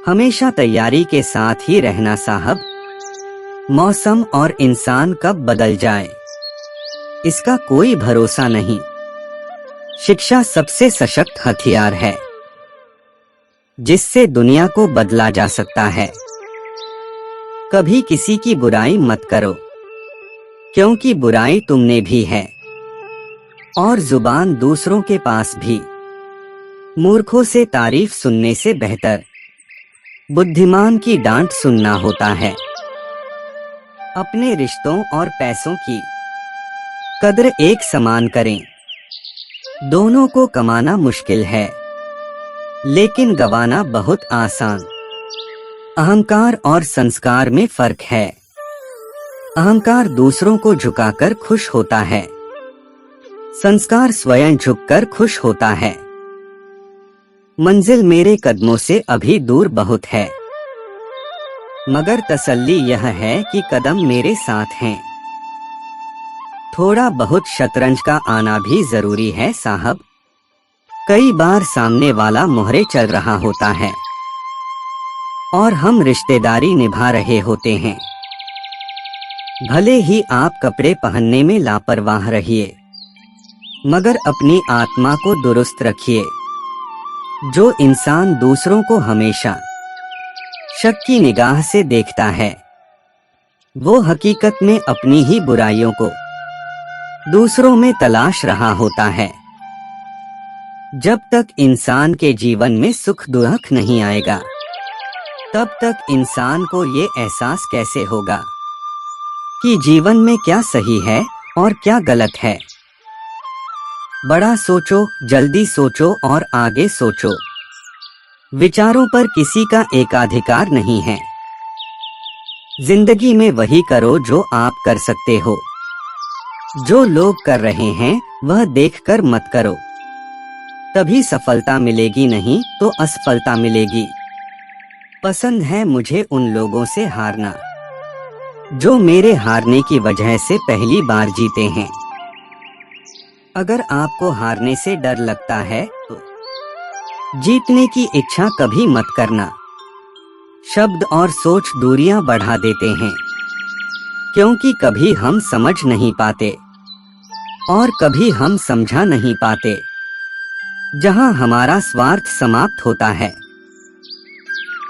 हमेशा तैयारी के साथ ही रहना साहब। मौसम और इंसान कब बदल जाए इसका कोई भरोसा नहीं। शिक्षा सबसे सशक्त हथियार है जिससे दुनिया को बदला जा सकता है। कभी किसी की बुराई मत करो क्योंकि बुराई तुमने भी है और जुबान दूसरों के पास भी। मूर्खों से तारीफ सुनने से बेहतर बुद्धिमान की डांट सुनना होता है। अपने रिश्तों और पैसों की कद्र एक समान करें। दोनों को कमाना मुश्किल है लेकिन गंवाना बहुत आसान। अहंकार और संस्कार में फर्क है। अहंकार दूसरों को झुकाकर खुश होता है, संस्कार स्वयं झुककर खुश होता है। मंजिल मेरे कदमों से अभी दूर बहुत है मगर तसल्ली यह है कि कदम मेरे साथ हैं। थोड़ा बहुत शतरंज का आना भी जरूरी है साहब। कई बार सामने वाला मोहरे चल रहा होता है और हम रिश्तेदारी निभा रहे होते हैं। भले ही आप कपड़े पहनने में लापरवाह रहिए मगर अपनी आत्मा को दुरुस्त रखिए। जो इंसान दूसरों को हमेशा शक की निगाह से देखता है वो हकीकत में अपनी ही बुराइयों को दूसरों में तलाश रहा होता है। जब तक इंसान के जीवन में सुख दुख नहीं आएगा तब तक इंसान को ये एहसास कैसे होगा कि जीवन में क्या सही है और क्या गलत है। बड़ा सोचो, जल्दी सोचो और आगे सोचो। विचारों पर किसी का एकाधिकार नहीं है। जिंदगी में वही करो जो आप कर सकते हो। जो लोग कर रहे हैं वह देखकर मत करो, तभी सफलता मिलेगी, नहीं तो असफलता मिलेगी। पसंद है मुझे उन लोगों से हारना जो मेरे हारने की वजह से पहली बार जीते हैं। अगर आपको हारने से डर लगता है तो जीतने की इच्छा कभी मत करना। शब्द और सोच दूरियां बढ़ा देते हैं क्योंकि कभी हम समझ नहीं पाते और कभी हम समझा नहीं पाते। जहां हमारा स्वार्थ समाप्त होता है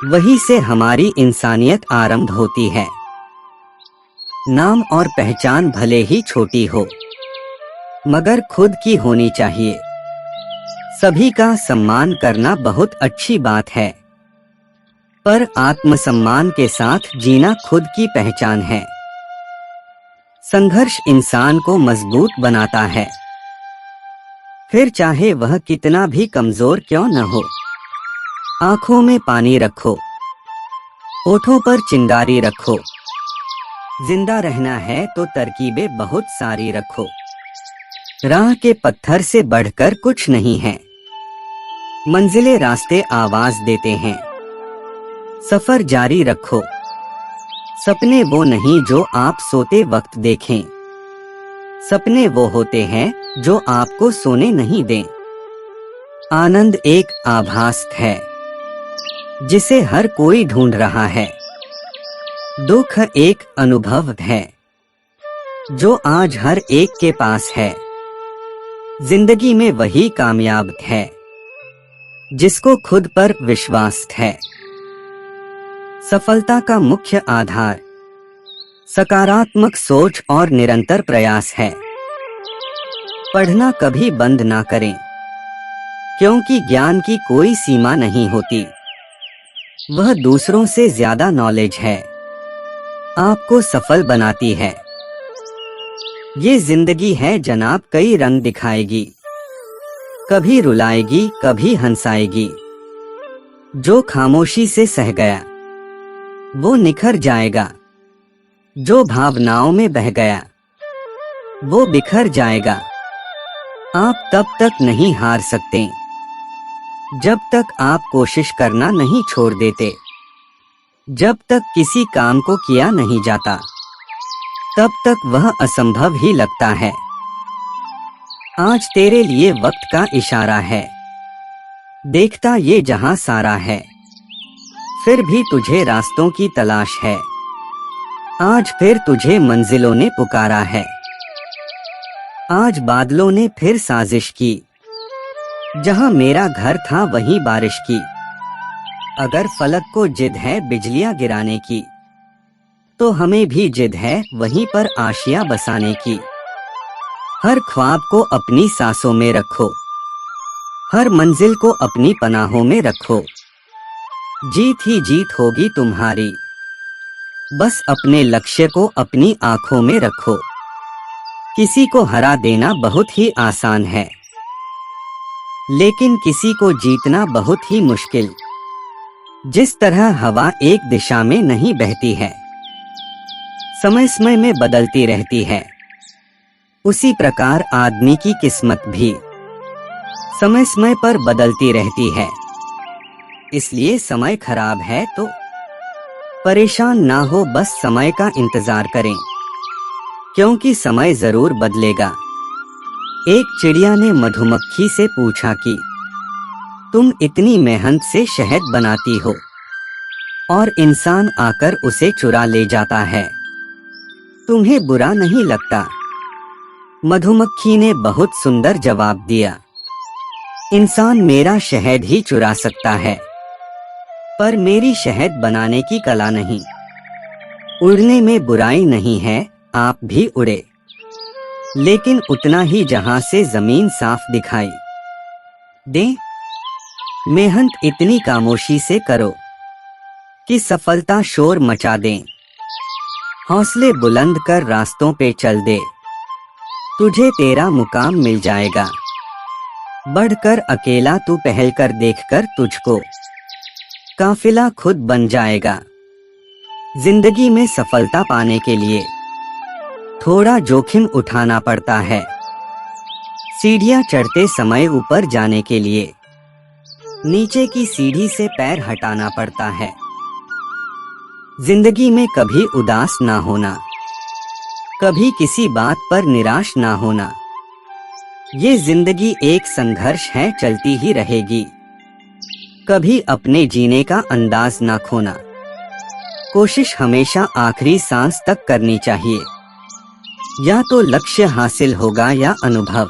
वहीं से हमारी इंसानियत आरंभ होती है। नाम और पहचान भले ही छोटी हो मगर खुद की होनी चाहिए। सभी का सम्मान करना बहुत अच्छी बात है पर आत्मसम्मान के साथ जीना खुद की पहचान है। संघर्ष इंसान को मजबूत बनाता है फिर चाहे वह कितना भी कमजोर क्यों न हो। आंखों में पानी रखो, होठों पर चिंगारी रखो। जिंदा रहना है तो तरकीबें बहुत सारी रखो। राह के पत्थर से बढ़कर कुछ नहीं है। मंजिलें रास्ते आवाज देते हैं। सफर जारी रखो। सपने वो नहीं जो आप सोते वक्त देखें, सपने वो होते हैं जो आपको सोने नहीं दें। आनंद एक आभास है जिसे हर कोई ढूंढ रहा है। दुख एक अनुभव है जो आज हर एक के पास है। जिंदगी में वही कामयाब है जिसको खुद पर विश्वास है। सफलता का मुख्य आधार सकारात्मक सोच और निरंतर प्रयास है। पढ़ना कभी बंद ना करें क्योंकि ज्ञान की कोई सीमा नहीं होती। वह दूसरों से ज्यादा नॉलेज है आपको सफल बनाती है। ये जिंदगी है जनाब, कई रंग दिखाएगी, कभी रुलाएगी कभी हंसाएगी। जो खामोशी से सह गया वो निखर जाएगा, जो भावनाओं में बह गया वो बिखर जाएगा। आप तब तक नहीं हार सकते जब तक आप कोशिश करना नहीं छोड़ देते। जब तक किसी काम को किया नहीं जाता तब तक वह असंभव ही लगता है। आज तेरे लिए वक्त का इशारा है, देखता ये जहां सारा है। फिर भी तुझे रास्तों की तलाश है। आज फिर तुझे मंजिलों ने पुकारा है। आज बादलों ने फिर साजिश की, जहां मेरा घर था वहीं बारिश की। अगर फलक को जिद है बिजलियां गिराने की, तो हमें भी जिद है वहीं पर आशियां बसाने की। हर ख्वाब को अपनी सांसों में रखो, हर मंजिल को अपनी पनाहों में रखो। जीत ही जीत होगी तुम्हारी, बस अपने लक्ष्य को अपनी आंखों में रखो। किसी को हरा देना बहुत ही आसान है, लेकिन किसी को जीतना बहुत ही मुश्किल। जिस तरह हवा एक दिशा में नहीं बहती है, समय समय में बदलती रहती है, उसी प्रकार आदमी की किस्मत भी समय समय पर बदलती रहती है। इसलिए समय खराब है तो परेशान ना हो, बस समय का इंतजार करें, क्योंकि समय जरूर बदलेगा। एक चिड़िया ने मधुमक्खी से पूछा कि तुम इतनी मेहनत से शहद बनाती हो और इंसान आकर उसे चुरा ले जाता है, तुम्हें बुरा नहीं लगता? मधुमक्खी ने बहुत सुंदर जवाब दिया, इंसान मेरा शहद ही चुरा सकता है, पर मेरी शहद बनाने की कला नहीं। उड़ने में बुराई नहीं है, आप भी उड़े, लेकिन उतना ही जहां से जमीन साफ दिखाई दे। मेहनत इतनी खामोशी से करो कि सफलता शोर मचा दे। हौसले बुलंद कर रास्तों पे चल दे, तुझे तेरा मुकाम मिल जाएगा। बढ़कर अकेला तू पहल कर, देखकर तुझको काफिला खुद बन जाएगा। जिंदगी में सफलता पाने के लिए थोड़ा जोखिम उठाना पड़ता है। सीढ़ियां चढ़ते समय ऊपर जाने के लिए नीचे की सीढ़ी से पैर हटाना पड़ता है। जिंदगी में कभी उदास ना होना, कभी किसी बात पर निराश ना होना। ये जिंदगी एक संघर्ष है, चलती ही रहेगी। कभी अपने जीने का अंदाज ना खोना, कोशिश हमेशा आखिरी सांस तक करनी चाहिए। या तो लक्ष्य हासिल होगा या अनुभव।